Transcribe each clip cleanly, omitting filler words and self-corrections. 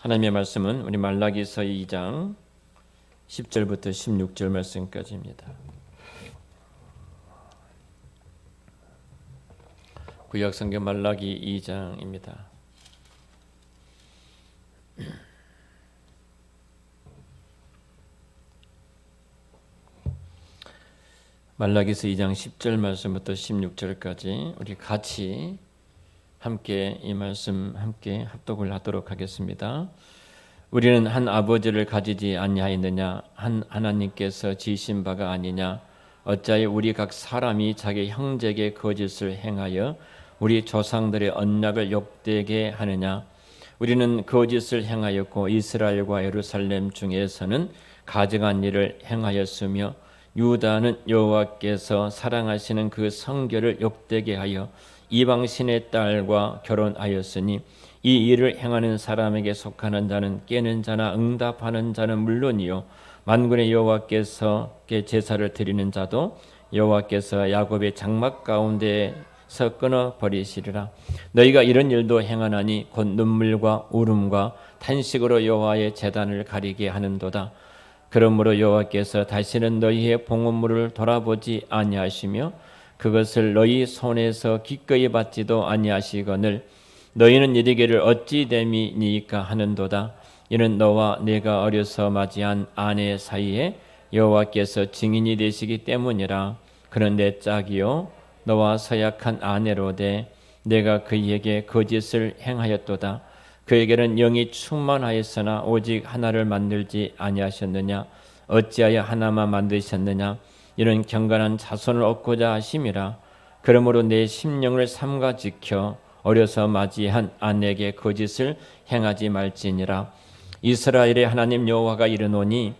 하나님의 말씀은 우리 말라기서 2장 10절부터 16절 말씀까지입니다. 구약성경 말라기 2장입니다. 말라기서 2장 10절 말씀부터 16절까지 우리 같이 함께 이 말씀 함께 합독을 하도록 하겠습니다. 우리는 한 아버지를 가지지 아니하였느냐? 한 하나님께서 지으신 바가 아니냐? 어찌하여 우리 각 사람이 자기 형제에게 거짓을 행하여 우리 조상들의 언약을 욕되게 하느냐? 우리는 거짓을 행하였고 이스라엘과 예루살렘 중에서는 가증한 일을 행하였으며 유다는 여호와께서 사랑하시는 그 성결을 욕되게 하여 이방신의 딸과 결혼하였으니 이 일을 행하는 사람에게 속하는 자는 깨는 자나 응답하는 자는 물론이요 만군의 여호와께서 제사를 드리는 자도 여호와께서 야곱의 장막 가운데서 끊어버리시리라. 너희가 이런 일도 행하나니 곧 눈물과 울음과 탄식으로 여호와의 제단을 가리게 하는도다. 그러므로 여호와께서 다시는 너희의 봉헌물을 돌아보지 아니하시며 그것을 너희 손에서 기꺼이 받지도 아니하시거늘 너희는 이르기를 어찌 됨이니까 하는도다. 이는 너와 내가 어려서 맞이한 아내 사이에 여호와께서 증인이 되시기 때문이라. 그는 내 짝이요 너와 서약한 아내로되 내가 그에게 거짓을 행하였도다. 그에게는 영이 충만하였으나 오직 하나를 만들지 아니하셨느냐? 어찌하여 하나만 만드셨느냐? 이는 경건한 자손을 얻고자 하심이라. 그러므로 내 심령을 삼가 지켜 어려서 맞이한 아내에게 거짓을 행하지 말지니라. 이스라엘의 하나님 여호와가 이르노니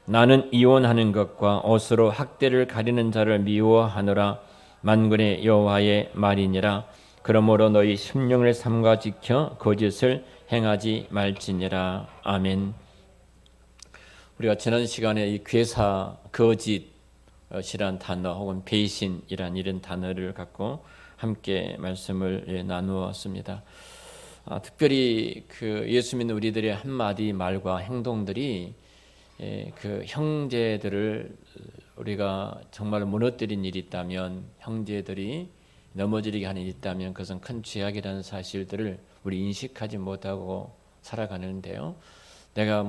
나는 이혼하는 것과 옷으로 학대를 가리는 자를 미워하노라. 만군의 여호와의 말이니라. 그러므로 너희 심령을 삼가 지켜 거짓을 행하지 말지니라. 아멘. 우리가 지난 시간에 이 괴사, 거짓이란 단어 혹은 배신이란 이런 단어를 갖고 함께 말씀을 나누었습니다. 특별히 그 예수 믿는 우리들의 한마디 말과 행동들이 그 형제들을 우리가 정말 무너뜨린 일이 있다면, 형제들이 넘어지게 하는 일이 있다면 그것은 큰 죄악이라는 사실들을 우리 인식하지 못하고 살아가는데요. 내가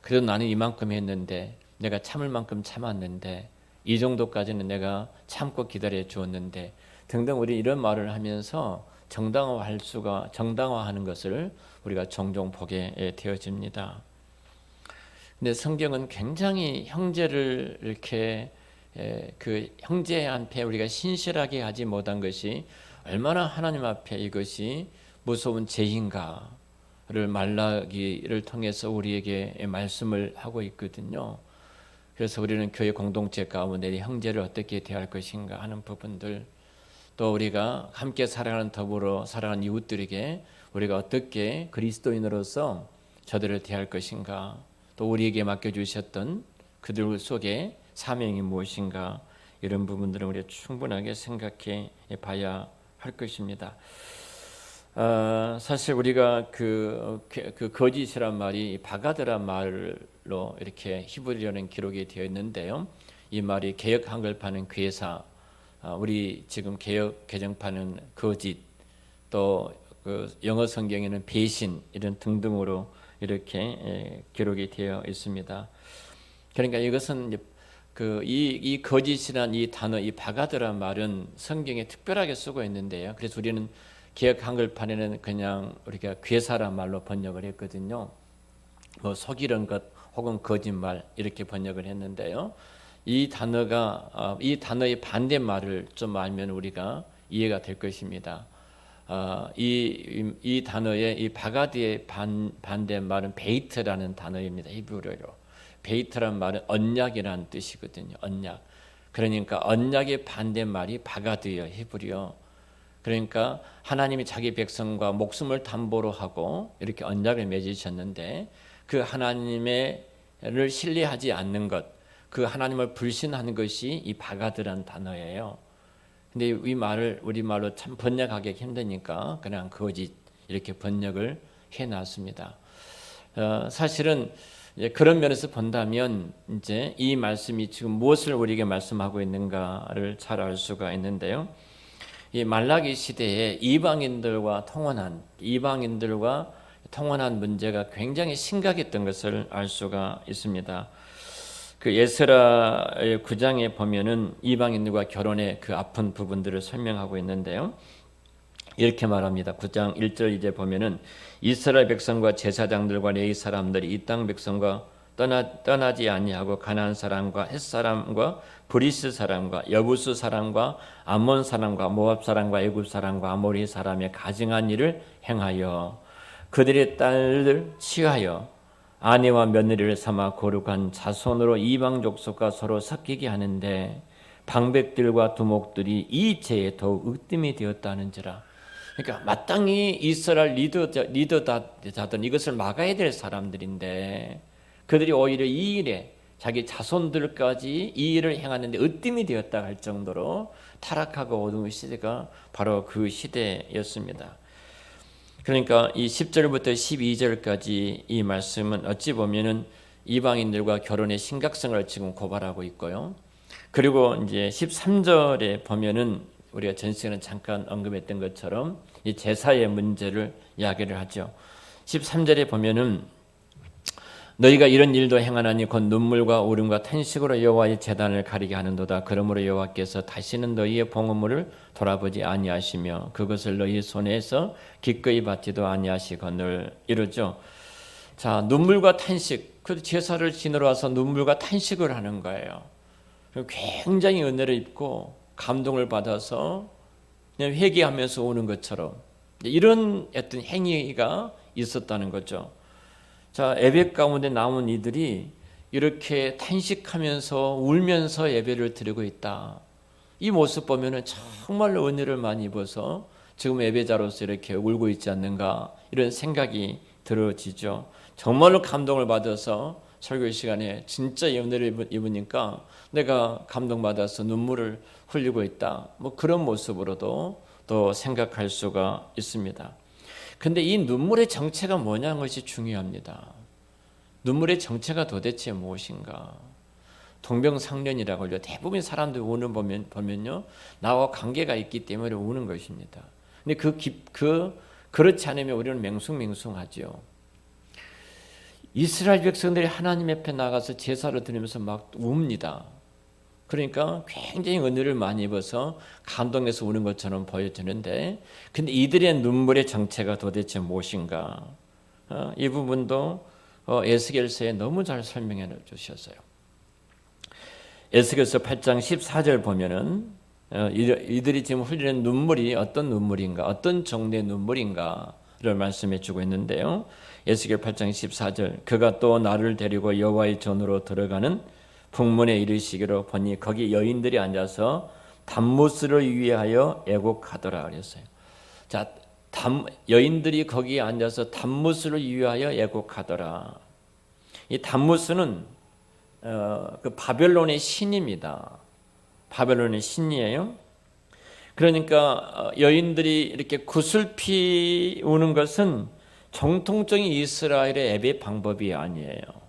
그래도 나는 이만큼 했는데, 내가 참을 만큼 참았는데, 이 정도까지는 내가 참고 기다려 주었는데 등등 우리 이런 말을 하면서 정당화하는 것을 우리가 종종 보게 되어집니다. 근데 성경은 굉장히 형제를 이렇게 그 형제한테 우리가 신실하게 하지 못한 것이 얼마나 하나님 앞에 이것이 무서운 죄인가를 말라기를 통해서 우리에게 말씀을 하고 있거든요. 그래서 우리는 교회 공동체 가운데 형제를 어떻게 대할 것인가 하는 부분들, 또 우리가 함께 살아가는 더불어 살아가는 이웃들에게 우리가 어떻게 그리스도인으로서 저들을 대할 것인가, 또 우리에게 맡겨주셨던 그들 속에 사명이 무엇인가, 이런 부분들을 우리가 충분하게 생각해 봐야 할 것입니다. 사실 우리가 그 거짓이란 말이 바가드란 말로 이렇게 히브리어는 기록이 되어 있는데요. 이 말이 개역 한글판은 괴사, 우리 지금 개역 개정판은 거짓, 또 그 영어 성경에는 배신, 이런 등등으로 이렇게 기록이 되어 있습니다. 그러니까 이것은 이 거짓이란 이 단어, 이 바가드란 말은 성경에 특별하게 쓰고 있는데요. 그래서 우리는 개역 한글판에는 그냥 우리가 괴사란 말로 번역을 했거든요. 속이는 것 혹은 거짓말 이렇게 번역을 했는데요. 이 단어의 반대말을 좀 알면 우리가 이해가 될 것입니다. 이 단어의 이 바가드의 반대말은 베이트라는 단어입니다. 히브리어로. 베이트란 말은 언약이라는 뜻이거든요. 언약. 그러니까 언약의 반대말이 바가드예요. 히브리어. 그러니까 하나님이 자기 백성과 목숨을 담보로 하고 이렇게 언약을 맺으셨는데, 그 하나님을 신뢰하지 않는 것, 그 하나님을 불신하는 것이 이 바가드란 단어예요. 근데 이 말을 우리말로 참 번역하기 힘드니까 그냥 거짓 이렇게 번역을 해놨습니다. 사실은 그런 면에서 본다면 이제 이 말씀이 지금 무엇을 우리에게 말씀하고 있는가를 잘 알 수가 있는데요. 이 말라기 시대에 이방인들과 통혼한 문제가 굉장히 심각했던 것을 알 수가 있습니다. 그 에스라의 9장에 보면은 이방인들과 결혼의 그 아픈 부분들을 설명하고 있는데요. 이렇게 말합니다. 9장 1절 이제 보면은 이스라엘 백성과 제사장들과 레위 사람들이 이 땅 백성과 떠나지 아니하고 가나안 사람과 헷 사람과 브리스 사람과 여부스 사람과 암몬 사람과 모압 사람과 애굽 사람과 아모리 사람의 가증한 일을 행하여 그들의 딸을 취하여 아내와 며느리를 삼아 거룩한 자손으로 이방 족속과 서로 섞이게 하는데 방백들과 두목들이 이 죄에 더욱 으뜸이 되었다는지라. 그러니까 마땅히 이스라엘 리더자들은 이것을 막아야 될 사람들인데 그들이 오히려 이 일에 자기 자손들까지 이 일을 행하는데 으뜸이 되었다 할 정도로 타락하고 어두운 시대가 바로 그 시대였습니다. 그러니까 이 10절부터 12절까지 이 말씀은 어찌 보면은 이방인들과 결혼의 심각성을 지금 고발하고 있고요. 그리고 이제 13절에 보면은 우리가 전 시간에 잠깐 언급했던 것처럼 이 제사의 문제를 이야기를 하죠. 13절에 보면은 너희가 이런 일도 행하나니 곧 눈물과 울음과 탄식으로 여호와의 제단을 가리게 하는도다. 그러므로 여호와께서 다시는 너희의 봉헌물을 돌아보지 아니하시며 그것을 너희 손에서 기꺼이 받지도 아니하시거늘 이러죠. 자, 눈물과 탄식. 그 제사를 지내러 와서 눈물과 탄식을 하는 거예요. 굉장히 은혜를 입고 감동을 받아서 그냥 회개하면서 오는 것처럼 이런 어떤 행위가 있었다는 거죠. 자, 예배 가운데 나온 이들이 이렇게 탄식하면서 울면서 예배를 드리고 있다. 이 모습 보면은 정말로 은혜를 많이 입어서 지금 예배자로서 이렇게 울고 있지 않는가 이런 생각이 들어지죠. 정말로 감동을 받아서 설교 시간에 진짜 은혜를 입으니까 내가 감동받아서 눈물을 흘리고 있다. 뭐 그런 모습으로도 또 생각할 수가 있습니다. 근데 이 눈물의 정체가 뭐냐는 것이 중요합니다. 눈물의 정체가 도대체 무엇인가? 동병상련이라고 하죠. 대부분 사람들 우는 보면요, 나와 관계가 있기 때문에 우는 것입니다. 근데 그렇지 않으면 우리는 맹숭맹숭하죠. 이스라엘 백성들이 하나님 앞에 나가서 제사를 드리면서 막 웁니다. 그러니까 굉장히 은혜를 많이 입어서 감동해서 우는 것처럼 보여지는데, 근데 이들의 눈물의 정체가 도대체 무엇인가? 이 부분도 에스겔서에 너무 잘 설명해 주셨어요. 에스겔서 8장 14절 보면은 이들이 지금 흘리는 눈물이 어떤 눈물인가, 어떤 정도의 눈물인가를 말씀해 주고 있는데요. 에스겔 8장 14절, 그가 또 나를 데리고 여호와의 전으로 들어가는 북문에 이르시기로 보니 거기 여인들이 앉아서 단무스를 위하여 애곡하더라 그랬어요. 자, 여인들이 거기에 앉아서 단무스를 위하여 애곡하더라. 이 단무스는 그 바벨론의 신입니다. 바벨론의 신이에요. 그러니까 여인들이 이렇게 구슬피 우는 것은 정통적인 이스라엘의 예배 방법이 아니에요.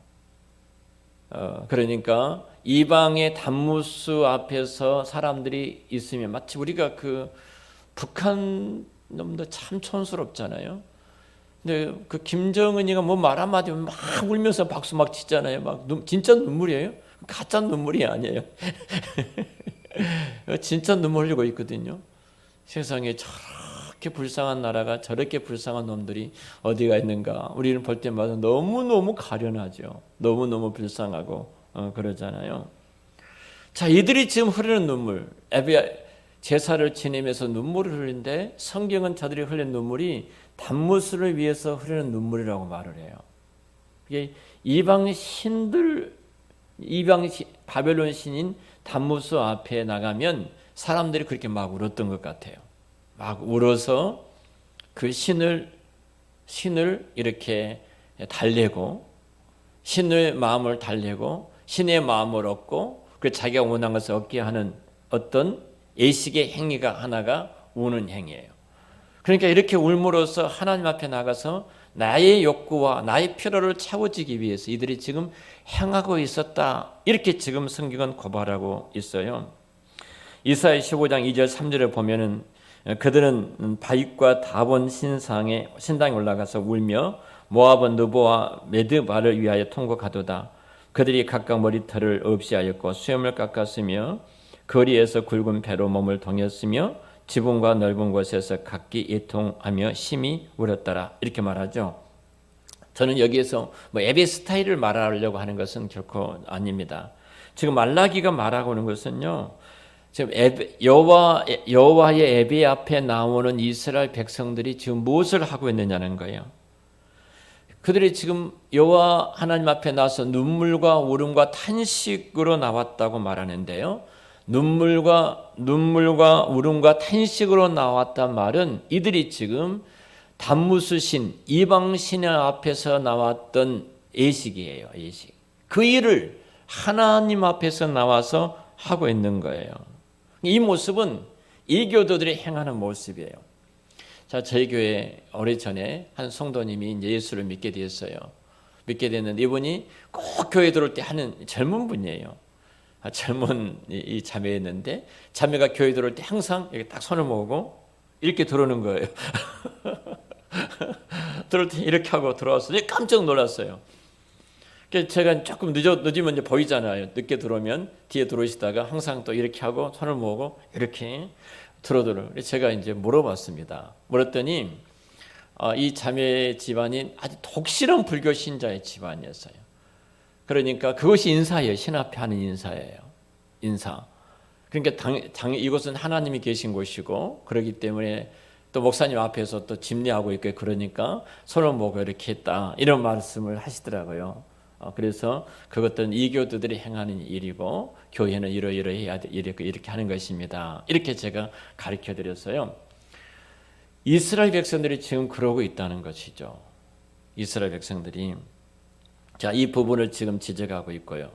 그러니까 이방의 단무스 앞에서 사람들이 있으면 마치 우리가 그 북한 놈들 참 촌스럽잖아요. 근데 그 김정은이가 뭐 말 한마디 막 울면서 박수 막 치잖아요. 막 진짜 눈물이에요. 가짜 눈물이 아니에요. 진짜 눈물 흘리고 있거든요. 세상에 저렇게 불쌍한 나라가 저렇게 불쌍한 놈들이 어디가 있는가. 우리는 볼 때마다 너무너무 가련하죠. 너무너무 불쌍하고 그러잖아요. 자, 이들이 지금 흐르는 눈물, 제사를 지내면서 눈물을 흘리는데 성경은 저들이 흘린 눈물이 단무스를 위해서 흐르는 눈물이라고 말을 해요. 이게 바벨론 신인 단무스 앞에 나가면 사람들이 그렇게 막 울었던 것 같아요. 막 울어서 그 신을 이렇게 달래고 신의 마음을 달래고 신의 마음을 얻고 그 자기가 원한 것을 얻게 하는 어떤 예식의 행위가 하나가 우는 행위예요. 그러니까 이렇게 울므로써 하나님 앞에 나가서 나의 욕구와 나의 필요를 채워지기 위해서 이들이 지금 행하고 있었다. 이렇게 지금 성경은 고발하고 있어요. 이사야 15장 2절 3절에 보면은 그들은 바윗과 다본 신당에 올라가서 울며 모압은 느보와 메드바를 위하여 통곡하도다. 그들이 각각 머리털을 없이 하였고 수염을 깎았으며 거리에서 굵은 배로 몸을 동였으며 지붕과 넓은 곳에서 각기 애통하며 심히 울었더라. 이렇게 말하죠. 저는 여기에서 예배 스타일을 말하려고 하는 것은 결코 아닙니다. 지금 말라기가 말하고 있는 것은요. 지금 여호와의 예배 앞에 나오는 이스라엘 백성들이 지금 무엇을 하고 있느냐는 거예요. 그들이 지금 여호와 하나님 앞에 나서 눈물과 울음과 탄식으로 나왔다고 말하는데요. 눈물과 울음과 탄식으로 나왔단 말은 이들이 지금 단무스신 이방신의 앞에서 나왔던 예식이에요. 예식. 그 일을 하나님 앞에서 나와서 하고 있는 거예요. 이 모습은 이교도들이 행하는 모습이에요. 자, 저희 교회 오래전에 한 성도님이 이제 예수를 믿게 되었어요. 믿게 됐는데 이분이 꼭 교회 들어올 때 하는 젊은 분이에요. 젊은 이 자매였는데 자매가 교회 들어올 때 항상 이렇게 딱 손을 모으고 이렇게 들어오는 거예요. 들어올 때 이렇게 하고 들어왔어요. 깜짝 놀랐어요. 그래서 제가 조금 늦으면 이제 보이잖아요. 늦게 들어오면 뒤에 들어오시다가 항상 또 이렇게 하고 손을 모으고 이렇게 들어들어요. 제가 이제 물어봤습니다. 물었더니 이 자매 집안이 아주 독실한 불교 신자의 집안이었어요. 그러니까 그것이 인사예요. 신 앞에 하는 인사예요. 인사. 그러니까 이곳은 하나님이 계신 곳이고 그렇기 때문에 또 목사님 앞에서 또 집례하고 있고 그러니까 손을 모으고 이렇게 했다. 이런 말씀을 하시더라고요. 그래서 그것들은 이교도들이 행하는 일이고 교회는 이러이러해야 돼. 이렇게 하는 것입니다. 이렇게 제가 가르쳐 드렸어요. 이스라엘 백성들이 지금 그러고 있다는 것이죠. 이스라엘 백성들이. 자, 이 부분을 지금 지적하고 있고요.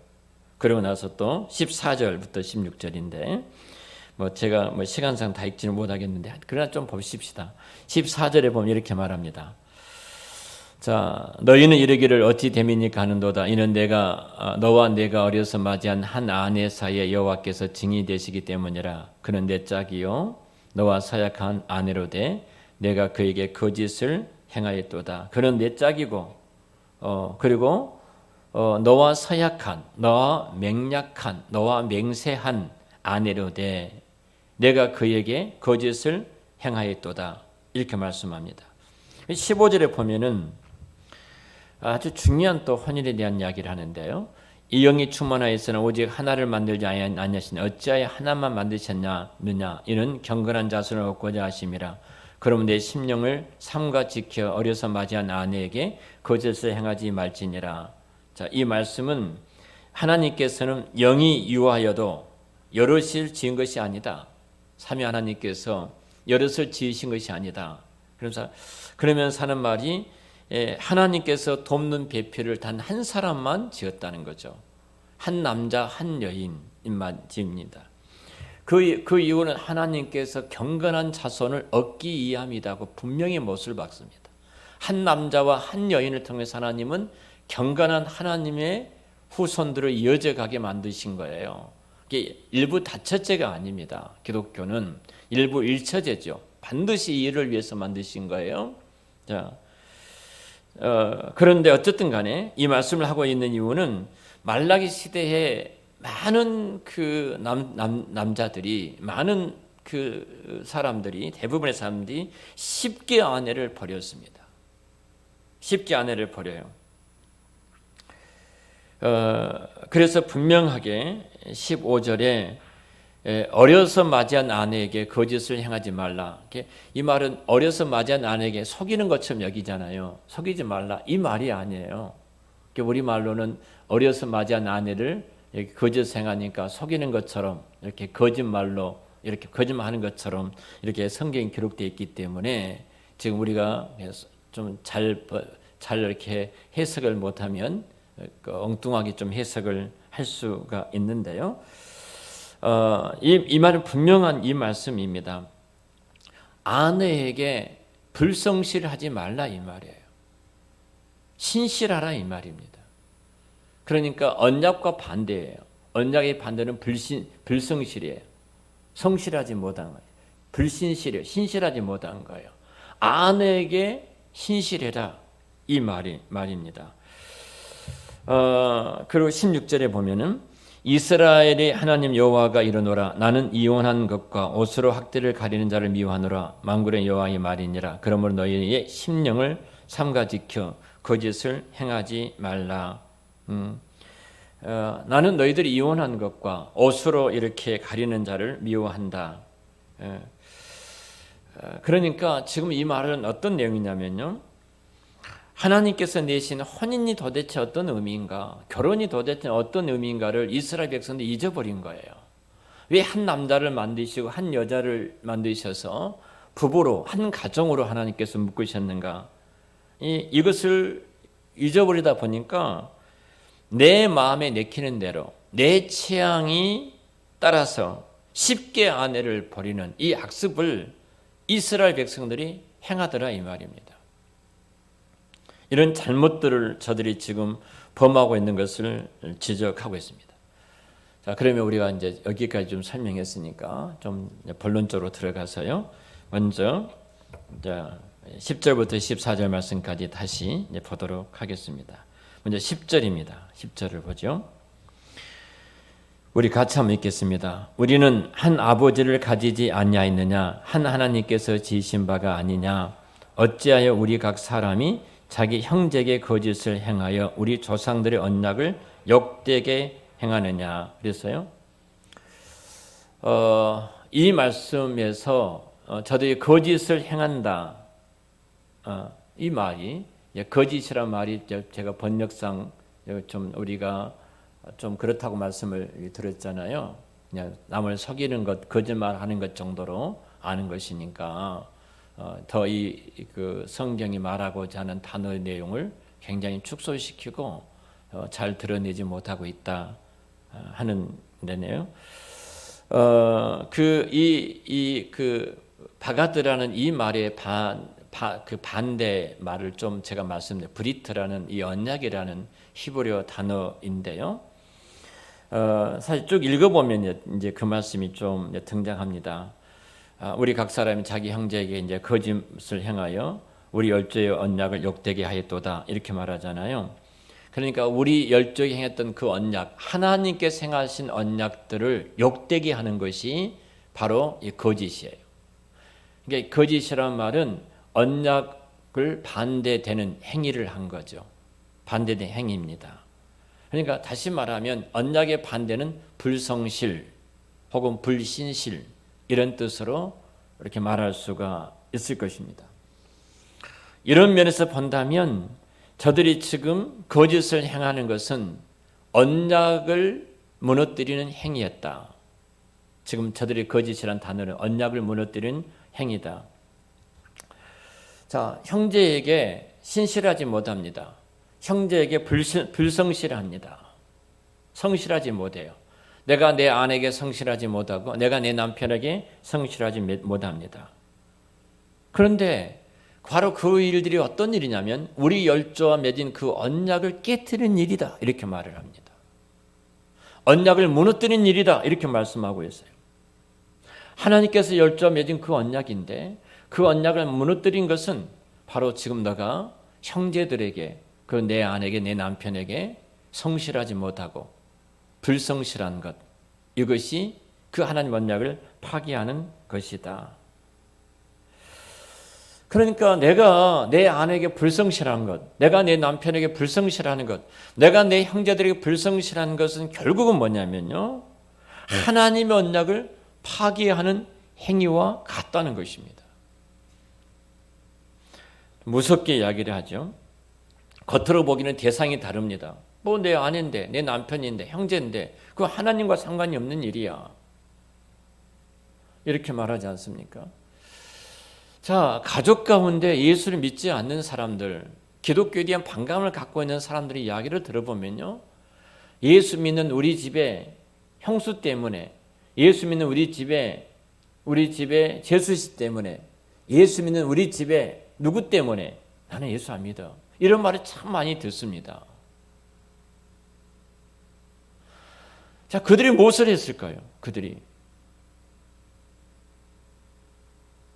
그러고 나서 또 14절부터 16절인데 제가 시간상 다 읽지는 못하겠는데 그러나 좀 보십시다. 14절에 보면 이렇게 말합니다. 자, 너희는 이르기를 어찌 됨이니까 하는도다. 이는 너와 내가 어려서 맞이한 한 아내 사이에 여호와께서 증이 되시기 때문이라. 그는 내 짝이요 너와 사약한 아내로 돼 내가 그에게 거짓을 행하였도다. 그는 내 짝이고 그리고 너와 사약한 너와 맹약한 너와 맹세한 아내로 돼 내가 그에게 거짓을 행하였도다. 이렇게 말씀합니다. 15절에 보면은 아주 중요한 또 혼인에 대한 이야기를 하는데요. 이 영이 충만하였으나 오직 하나를 만들지 아니하시니 어찌하여 하나만 만드셨느냐. 이는 경건한 자손을 얻고자 하심이라. 그러면 내 심령을 삼가 지켜 어려서 맞이한 아내에게 거짓을 행하지 말지니라. 자, 이 말씀은 하나님께서는 영이 유하여도 여럿을 지은 것이 아니다. 삼위 하나님께서 여럿을 지으신 것이 아니다. 그러면서 하는 말이 하나님께서 돕는 배필을 단 한 사람만 지었다는 거죠. 한 남자 한 여인만 지읍니다. 그 이유는 하나님께서 경건한 자손을 얻기 위함이라고 분명히 못을 박습니다. 한 남자와 한 여인을 통해서 하나님은 경건한 하나님의 후손들을 이어져가게 만드신 거예요. 이게 일부 다처제가 아닙니다. 기독교는 일부 일처제죠. 반드시 이를 위해서 만드신 거예요. 자, 그런데 어쨌든 간에 이 말씀을 하고 있는 이유는 말라기 시대에 많은 그 남자들이 많은 그 사람들이 대부분의 사람들이 쉽게 아내를 버렸습니다. 쉽게 아내를 버려요. 그래서 분명하게 15절에 어려서 맞이한 아내에게 거짓을 행하지 말라. 이 말은 어려서 맞이한 아내에게 속이는 것처럼 여기잖아요. 속이지 말라 이 말이 아니에요. 우리 말로는 어려서 맞이한 아내를 이렇게 거짓 행하니까 속이는 것처럼 이렇게 거짓말로 이렇게 거짓말하는 것처럼 이렇게 성경에 기록되어 있기 때문에 지금 우리가 좀 잘 이렇게 해석을 못하면 엉뚱하게 좀 해석을 할 수가 있는데요. 이 말은 분명한 이 말씀입니다. 아내에게 불성실하지 말라 이 말이에요. 신실하라 이 말입니다. 그러니까 언약과 반대예요. 언약의 반대는 불성실이에요. 성실하지 못한 거예요. 불신실이에요. 신실하지 못한 거예요. 아내에게 신실해라 이 말입니다. 그리고 16절에 보면은 이스라엘의 하나님 여호와가 이르노라 나는 이혼한 것과 옷으로 학대를 가리는 자를 미워하노라 만군의 여호와의 말이니라. 그러므로 너희의 심령을 삼가 지켜 거짓을 행하지 말라. 나는 너희들이 이혼한 것과 옷으로 이렇게 가리는 자를 미워한다. 그러니까 지금 이 말은 어떤 내용이냐면요. 하나님께서 내신 혼인이 도대체 어떤 의미인가, 결혼이 도대체 어떤 의미인가를 이스라엘 백성들이 잊어버린 거예요. 왜 한 남자를 만드시고 한 여자를 만드셔서 부부로 한 가정으로 하나님께서 묶으셨는가? 이것을 잊어버리다 보니까 내 마음에 내키는 대로 내 취향이 따라서 쉽게 아내를 버리는 이 악습을 이스라엘 백성들이 행하더라 이 말입니다. 이런 잘못들을 저들이 지금 범하고 있는 것을 지적하고 있습니다. 자, 그러면 우리가 이제 여기까지 좀 설명했으니까 좀 본론적으로 들어가서요. 먼저 10절부터 14절 말씀까지 다시 보도록 하겠습니다. 먼저 10절입니다. 10절을 보죠. 우리 같이 한번 읽겠습니다. 우리는 한 아버지를 가지지 아니하였느냐? 한 하나님께서 지으신 바가 아니냐? 어찌하여 우리 각 사람이 자기 형제에게 거짓을 행하여 우리 조상들의 언약을 욕되게 행하느냐? 그랬어요. 이 말씀에서 저들이 거짓을 행한다. 이 말이 거짓이란 말이 제가 번역상 좀 우리가 좀 그렇다고 말씀을 드렸잖아요. 그냥 남을 속이는 것, 거짓말하는 것 정도로 아는 것이니까 더 그 성경이 말하고자 하는 단어의 내용을 굉장히 축소시키고 잘 드러내지 못하고 있다 하는 데네요. 그 바가드라는 이 말의 그 반대 말을 좀 제가 말씀드린 브리트라는 이 언약이라는 히브리어 단어인데요. 사실 쭉 읽어보면 이제 그 말씀이 좀 등장합니다. 우리 각 사람이 자기 형제에게 이제 거짓을 행하여 우리 열조의 언약을 욕되게 하였도다 이렇게 말하잖아요. 그러니까 우리 열조에 행했던 그 언약, 하나님께서 행하신 언약들을 욕되게 하는 것이 바로 이 거짓이에요. 그러니까 거짓이란 말은 언약을 반대되는 행위를 한 거죠. 반대된 행위입니다. 그러니까 다시 말하면 언약의 반대는 불성실 혹은 불신실 이런 뜻으로 이렇게 말할 수가 있을 것입니다. 이런 면에서 본다면 저들이 지금 거짓을 행하는 것은 언약을 무너뜨리는 행위였다. 지금 저들이 거짓이란 단어는 언약을 무너뜨리는 행위다. 자, 형제에게 신실하지 못합니다. 형제에게 불성실합니다. 성실하지 못해요. 내가 내 아내에게 성실하지 못하고 내가 내 남편에게 성실하지 못합니다. 그런데 바로 그 일들이 어떤 일이냐면 우리 열조와 맺은 그 언약을 깨트린 일이다 이렇게 말을 합니다. 언약을 무너뜨린 일이다 이렇게 말씀하고 있어요. 하나님께서 열조와 맺은 그 언약인데 그 언약을 무너뜨린 것은 바로 지금 너가 형제들에게 그 내 아내에게 내 남편에게 성실하지 못하고 불성실한 것, 이것이 그 하나님 언약을 파기하는 것이다. 그러니까 내가 내 아내에게 불성실한 것, 내가 내 남편에게 불성실하는 것, 내가 내 형제들에게 불성실한 것은 결국은 뭐냐면요, 하나님의 언약을 파기하는 행위와 같다는 것입니다. 무섭게 이야기를 하죠. 겉으로 보기는 대상이 다릅니다. 뭐 내 아내인데, 내 남편인데, 형제인데 그거 하나님과 상관이 없는 일이야. 이렇게 말하지 않습니까? 자, 가족 가운데 예수를 믿지 않는 사람들, 기독교에 대한 반감을 갖고 있는 사람들의 이야기를 들어보면요, 예수 믿는 우리 집에 형수 때문에, 예수 믿는 우리 집에 제수씨 때문에, 예수 믿는 우리 집에 누구 때문에? 나는 예수 안 믿어. 이런 말을 참 많이 듣습니다. 자, 그들이 무엇을 했을까요? 그들이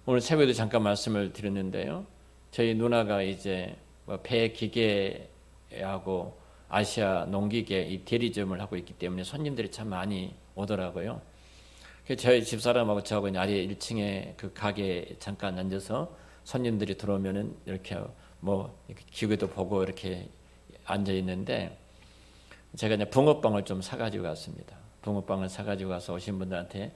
오늘 새벽에도 잠깐 말씀을 드렸는데요. 저희 누나가 이제 배 기계하고 아시아 농기계 이 대리점을 하고 있기 때문에 손님들이 참 많이 오더라고요. 그래서 저희 집사람하고 저하고 아래 1층에 그 가게에 잠깐 앉아서 손님들이 들어오면은 이렇게 뭐 기계도 보고 이렇게 앉아 있는데 제가 이제 붕어빵을 좀 사가지고 갔습니다. 붕어빵을 사가지고 가서 오신 분들한테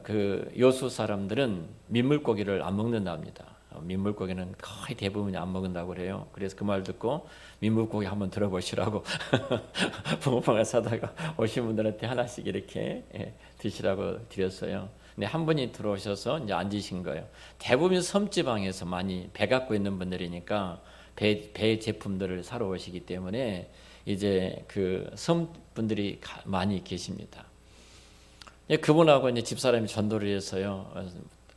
그 요수 사람들은 민물고기를 안 먹는답니다. 민물고기는 거의 대부분이 안 먹는다고 그래요. 그래서 그 말 듣고 민물고기 한번 들어보시라고 붕어빵을 사다가 오신 분들한테 하나씩 이렇게 드시라고 드렸어요. 근데 한 분이 들어오셔서 이제 앉으신 거예요. 대부분 섬지방에서 많이 배 갖고 있는 분들이니까 배 제품들을 사러 오시기 때문에 이제 그 섬 분들이 많이 계십니다. 그분하고 이제 집사람이 전도를 해서요.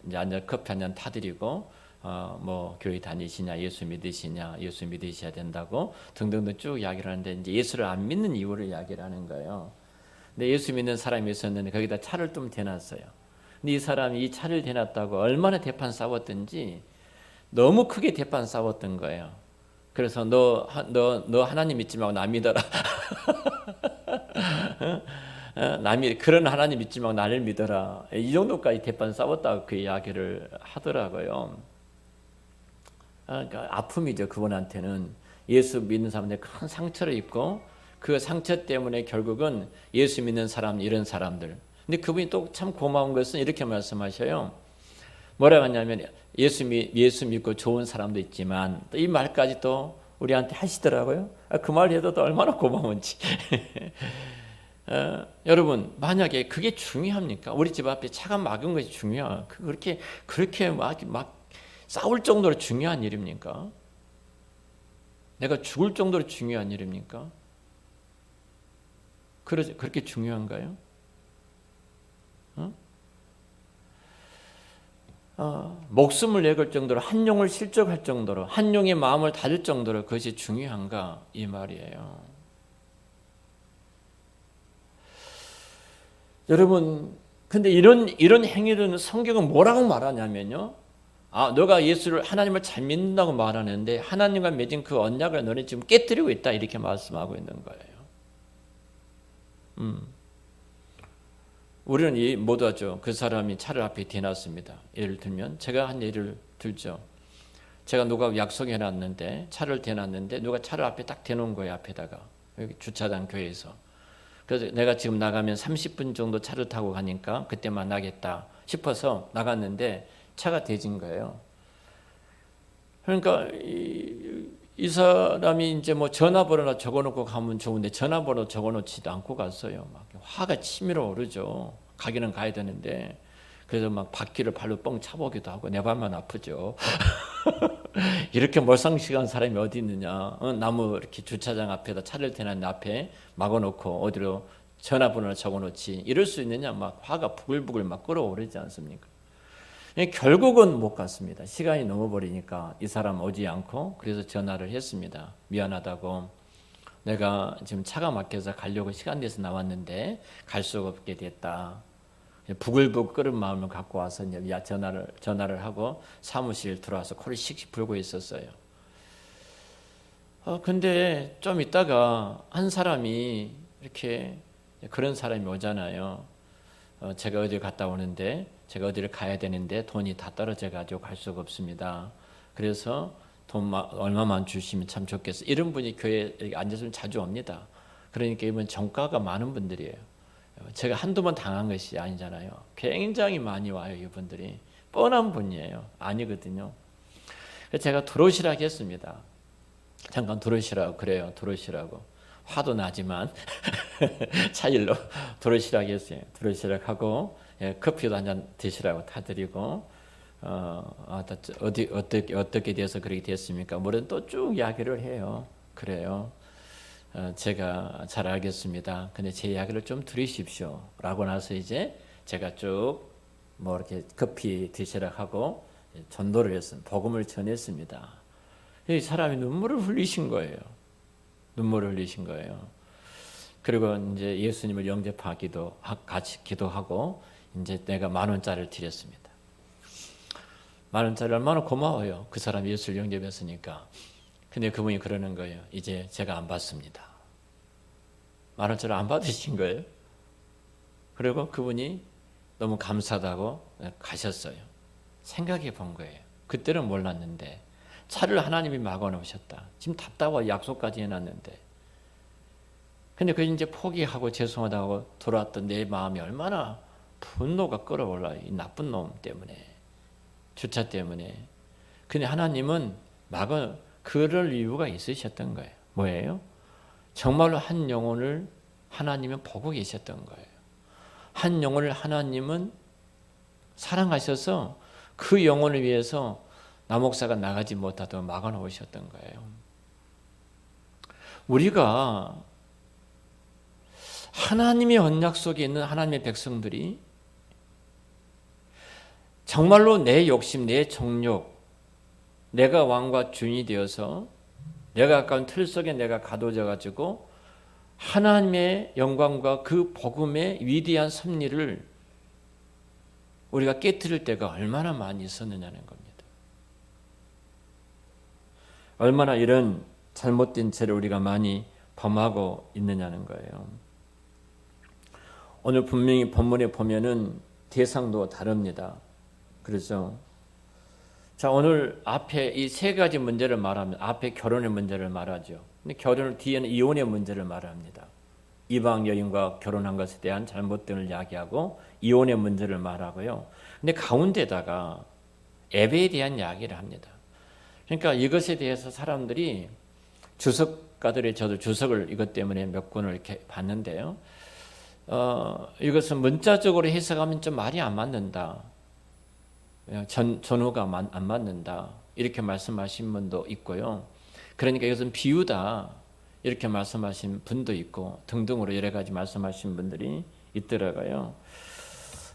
이제 앉아 커피 한 잔 타드리고 뭐 교회 다니시냐, 예수 믿으시냐, 예수 믿으셔야 된다고 등등등 쭉 이야기를 하는데 이제 예수를 안 믿는 이유를 이야기를 하는 거예요. 근데 예수 믿는 사람이 있었는데 거기다 차를 좀 대놨어요. 근데 이 사람이 이 차를 대놨다고 얼마나 대판 싸웠든지 너무 크게 대판 싸웠던 거예요. 그래서 너 하나님 믿지 말고 나 믿어라. 남이 그런 하나님 믿지 말고 나를 믿어라. 이 정도까지 대판 싸웠다고 그 이야기를 하더라고요. 그러니까 아픔이죠. 그분한테는 예수 믿는 사람들 큰 상처를 입고 그 상처 때문에 결국은 예수 믿는 사람 이런 사람들. 근데 그분이 또 참 고마운 것은 이렇게 말씀하셔요. 뭐라고 하냐면 예수 믿고 좋은 사람도 있지만 또 이 말까지 또 우리한테 하시더라고요. 그 말 해도 또 얼마나 고마운지. 여러분 만약에 그게 중요합니까? 우리 집 앞에 차가 막은 것이 중요해요. 그렇게 막 싸울 정도로 중요한 일입니까? 내가 죽을 정도로 중요한 일입니까? 그렇게 중요한가요? 목숨을 내걸 정도로 한 용을 실족할 정도로 한 용의 마음을 다질 정도로 그것이 중요한가 이 말이에요. 여러분 근데 이런 행위는 성경은 뭐라고 말하냐면요. 너가 예수를 하나님을 잘 믿는다고 말하는데 하나님과 맺은 그 언약을 너는 지금 깨뜨리고 있다 이렇게 말씀하고 있는 거예요. 우리는 모두 하죠. 그 사람이 차를 앞에 대놨습니다. 예를 들면 제가 한 예를 들죠. 제가 누가 약속해 놨는데 차를 대놨는데 누가 차를 앞에 딱 대놓은 거예요. 앞에다가 여기 주차장 교회에서. 그래서 내가 지금 나가면 30분 정도 차를 타고 가니까 그때 만나겠다 싶어서 나갔는데 차가 대진 거예요. 그러니까 이 사람이 이제 뭐 전화번호나 적어놓고 가면 좋은데 전화번호 적어놓지도 않고 갔어요. 막 화가 치밀어 오르죠. 가기는 가야 되는데 그래서 막 바퀴를 발로 뻥 차보기도 하고 내 발만 아프죠. 이렇게 몰상식한 사람이 어디 있느냐. 나무 이렇게 주차장 앞에다 차를 대놨는데 앞에 막아놓고 어디로 전화번호를 적어놓지 이럴 수 있느냐. 막 화가 부글부글 막 끓어오르지 않습니까? 결국은 못 갔습니다. 시간이 넘어버리니까 이 사람 오지 않고 그래서 전화를 했습니다. 미안하다고 내가 지금 차가 막혀서 가려고 시간 돼서 나왔는데 갈 수가 없게 됐다. 부글부글 끓은 마음을 갖고 와서 이제 전화를 하고 사무실 들어와서 코를 씩씩 불고 있었어요. 근데 좀 있다가 한 사람이 이렇게 그런 사람이 오잖아요. 제가 어디 갔다 오는데 제가 어디를 가야 되는데 돈이 다 떨어져 가지고 갈 수가 없습니다. 그래서 돈 얼마만 주시면 참 좋겠어. 이런 분이 교회에 앉아서 자주 옵니다. 그러니까 이분 정가가 많은 분들이에요. 제가 한두 번 당한 것이 아니잖아요. 굉장히 많이 와요. 이분들이 뻔한 분이에요. 아니거든요. 그래서 제가 들어오시라고 했습니다. 잠깐 들어오시라고 그래요. 들어오시라고. 화도 나지만 차일로 들어오시라고 했어요. 들어오시라고 하고 커피도 한 잔 드시라고 타드리고 어떻게 돼서 그렇게 됐습니까? 뭐든 또 쭉 이야기를 해요. 그래요. 제가 잘 알겠습니다. 근데 제 이야기를 좀 들으십시오. 라고 나서 이제 제가 쭉 뭐 이렇게 커피 드시라고 하고 전도를 했습니다. 복음을 전했습니다. 이 사람이 눈물을 흘리신 거예요. 눈물을 흘리신 거예요. 그리고 이제 예수님을 영접하기도 같이 기도하고 이제 내가 10,000원짜리를 드렸습니다. 10,000원짜리 얼마나 고마워요. 그 사람이 예수를 영접했으니까. 근데 그분이 그러는 거예요. 이제 제가 안 받습니다. 10,000원짜리 안 받으신 거예요. 그리고 그분이 너무 감사하다고 가셨어요. 생각해 본 거예요. 그때는 몰랐는데 차를 하나님이 막아놓으셨다. 지금 답답하고 약속까지 해놨는데. 근데 그 이제 포기하고 죄송하다고 돌아왔던 내 마음이 얼마나 분노가 끓어올라요. 이 나쁜 놈 때문에. 주차 때문에. 근데 하나님은 그럴 이유가 있으셨던 거예요. 뭐예요? 정말로 한 영혼을 하나님은 보고 계셨던 거예요. 한 영혼을 하나님은 사랑하셔서 그 영혼을 위해서 남목사가 나가지 못하도록 막아놓으셨던 거예요. 우리가 하나님의 언약 속에 있는 하나님의 백성들이 정말로 내 욕심, 내 정욕, 내가 왕과 주인이 되어서 내가 가까운 틀 속에 내가 가둬져 가지고 하나님의 영광과 그 복음의 위대한 섭리를 우리가 깨트릴 때가 얼마나 많이 있었느냐는 겁니다. 얼마나 이런 잘못된 죄를 우리가 많이 범하고 있느냐는 거예요. 오늘 분명히 본문에 보면은 대상도 다릅니다. 그렇죠? 자, 오늘 앞에 이 세 가지 문제를 말하면 앞에 결혼의 문제를 말하죠. 근데 결혼 뒤에는 이혼의 문제를 말합니다. 이방 여인과 결혼한 것에 대한 잘못됨을 이야기하고 이혼의 문제를 말하고요. 근데 가운데다가 예배에 대한 이야기를 합니다. 그러니까 이것에 대해서 사람들이 주석가들의 저도 주석을 이것 때문에 몇 권을 이렇게 봤는데요. 이것은 문자적으로 해석하면 좀 말이 안 맞는다. 전후가 안 맞는다. 이렇게 말씀하신 분도 있고요. 그러니까 이것은 비유다. 이렇게 말씀하신 분도 있고 등등으로 여러 가지 말씀하신 분들이 있더라고요.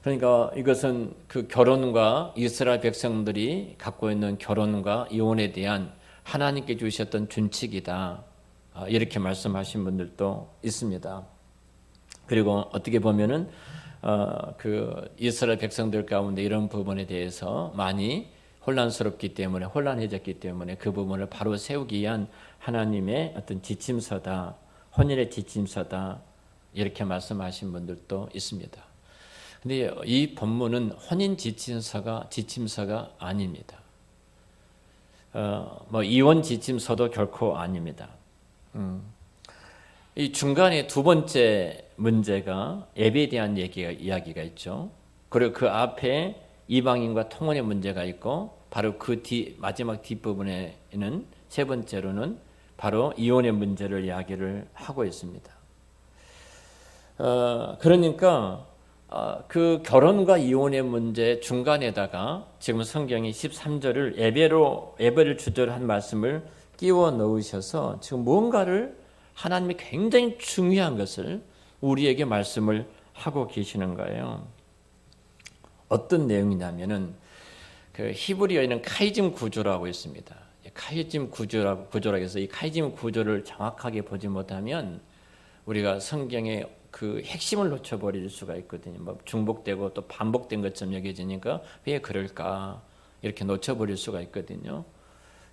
그러니까 이것은 그 결혼과 이스라엘 백성들이 갖고 있는 결혼과 이혼에 대한 하나님께 주셨던 준칙이다. 이렇게 말씀하신 분들도 있습니다. 그리고 어떻게 보면은 그 이스라엘 백성들 가운데 이런 부분에 대해서 많이 혼란스럽기 때문에 혼란해졌기 때문에 그 부분을 바로 세우기 위한 하나님의 어떤 지침서다, 혼인의 지침서다 이렇게 말씀하신 분들도 있습니다. 근데 이 본문은 혼인 지침서가 아닙니다. 뭐 이혼 지침서도 결코 아닙니다. 이 중간에 두 번째 문제가 예배에 대한 이야기가 있죠. 그리고 그 앞에 이방인과 통혼의 문제가 있고 바로 그 마지막 뒷부분에는 세 번째로는 바로 이혼의 문제를 이야기를 하고 있습니다. 그러니까 그 결혼과 이혼의 문제 중간에다가 지금 성경이 13절을 예배를 주제로 한 말씀을 끼워 넣으셔서 지금 뭔가를 하나님이 굉장히 중요한 것을 우리에게 말씀을 하고 계시는 거예요. 어떤 내용이냐면은 그 히브리어에는 카이즘 구조라고 있습니다. 카이즘 구조라고 해서 이 카이즘 구조를 정확하게 보지 못하면 우리가 성경의 그 핵심을 놓쳐버릴 수가 있거든요. 뭐 중복되고 또 반복된 것처럼 여겨지니까 왜 그럴까 이렇게 놓쳐버릴 수가 있거든요.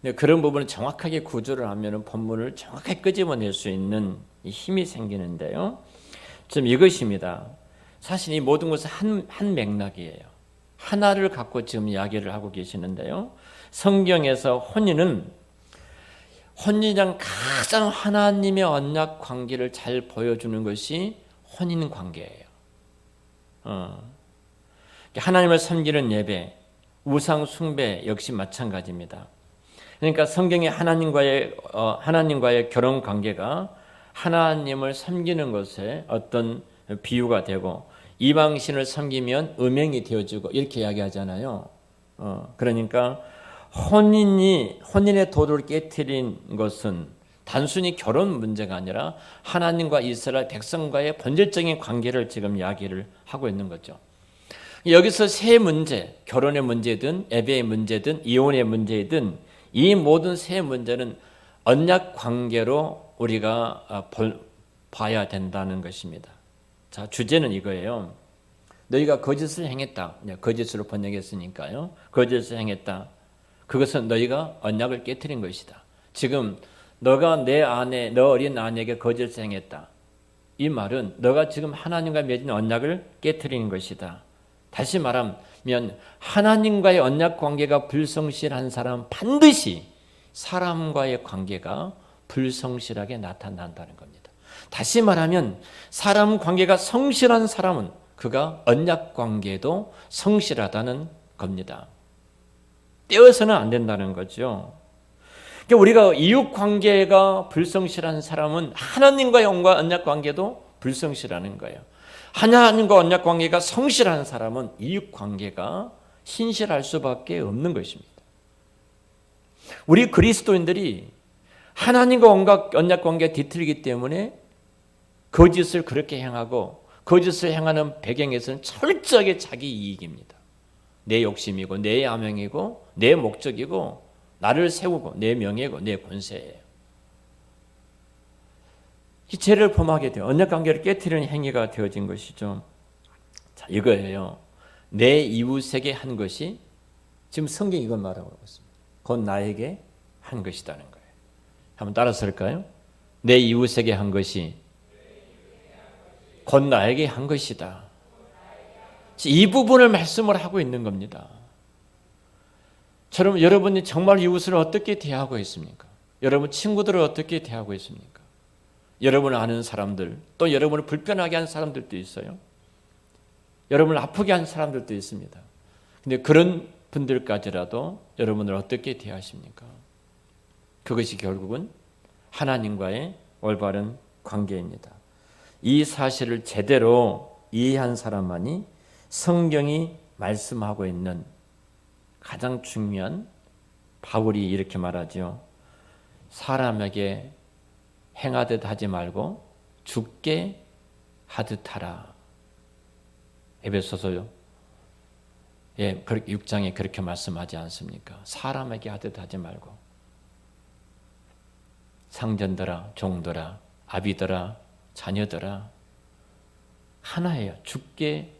근데 그런 부분을 정확하게 구조를 하면은 본문을 정확하게 끄집어낼 수 있는 힘이 생기는데요. 지금 이것입니다. 사실 이 모든 것은 한 맥락이에요. 하나를 갖고 지금 이야기를 하고 계시는데요. 성경에서 혼인이란 가장 하나님의 언약 관계를 잘 보여주는 것이 혼인 관계예요. 하나님을 섬기는 예배, 우상 숭배 역시 마찬가지입니다. 그러니까 성경의 하나님과의 결혼 관계가 하나님을 섬기는 것에 어떤 비유가 되고 이방신을 섬기면 음행이 되어지고 이렇게 이야기하잖아요. 그러니까 혼인의 도를 깨트린 것은 단순히 결혼 문제가 아니라 하나님과 이스라엘 백성과의 본질적인 관계를 지금 이야기를 하고 있는 거죠. 여기서 세 문제, 결혼의 문제든 예배의 문제든 이혼의 문제든 이 모든 세 문제는 언약 관계로 우리가 봐야 된다는 것입니다. 자, 주제는 이거예요. 너희가 거짓을 행했다. 거짓으로 번역했으니까요. 거짓을 행했다. 그것은 너희가 언약을 깨트린 것이다. 지금 너가 너 어린 아내에게 거짓을 행했다. 이 말은 너가 지금 하나님과 맺은 언약을 깨트리는 것이다. 다시 말하면 하나님과의 언약 관계가 불성실한 사람은 반드시 사람과의 관계가 불성실하게 나타난다는 겁니다. 다시 말하면 사람 관계가 성실한 사람은 그가 언약 관계도 성실하다는 겁니다. 떼어서는 안 된다는 거죠. 그러니까 우리가 이웃 관계가 불성실한 사람은 하나님과의 언약 관계도 불성실하는 거예요. 하나님과 언약 관계가 성실한 사람은 이웃 관계가 신실할 수밖에 없는 것입니다. 우리 그리스도인들이 하나님과 언약 관계에 뒤틀리기 때문에 거짓을 그렇게 행하고 거짓을 행하는 배경에서는 철저하게 자기 이익입니다. 내 욕심이고 내 야명이고 내 목적이고 나를 세우고 내 명예고 내 권세예요. 이 죄를 범하게 돼요. 언약 관계를 깨트리는 행위가 되어진 것이죠. 자, 이거예요. 내 이웃에게 한 것이 지금 성경이 이걸 말하고 있습니다. 곧 나에게 한 것이라는 거예요. 한번 따라서 할까요? 내 이웃에게 한 것이 곧 나에게 한 것이다. 이 부분을 말씀을 하고 있는 겁니다. 여러분이 정말 이웃을 어떻게 대하고 있습니까? 여러분 친구들을 어떻게 대하고 있습니까? 여러분을 아는 사람들, 또 여러분을 불편하게 한 사람들도 있어요. 여러분을 아프게 한 사람들도 있습니다. 근데 그런 분들까지라도 여러분을 어떻게 대하십니까? 그것이 결국은 하나님과의 올바른 관계입니다. 이 사실을 제대로 이해한 사람만이 성경이 말씀하고 있는 가장 중요한, 바울이 이렇게 말하죠. 사람에게 행하듯 하지 말고 죽게 하듯 하라. 에베소서 6장에 그렇게 말씀하지 않습니까? 사람에게 하듯 하지 말고 상전들아, 종들아, 아비들아, 자녀들아 하나예요. 죽게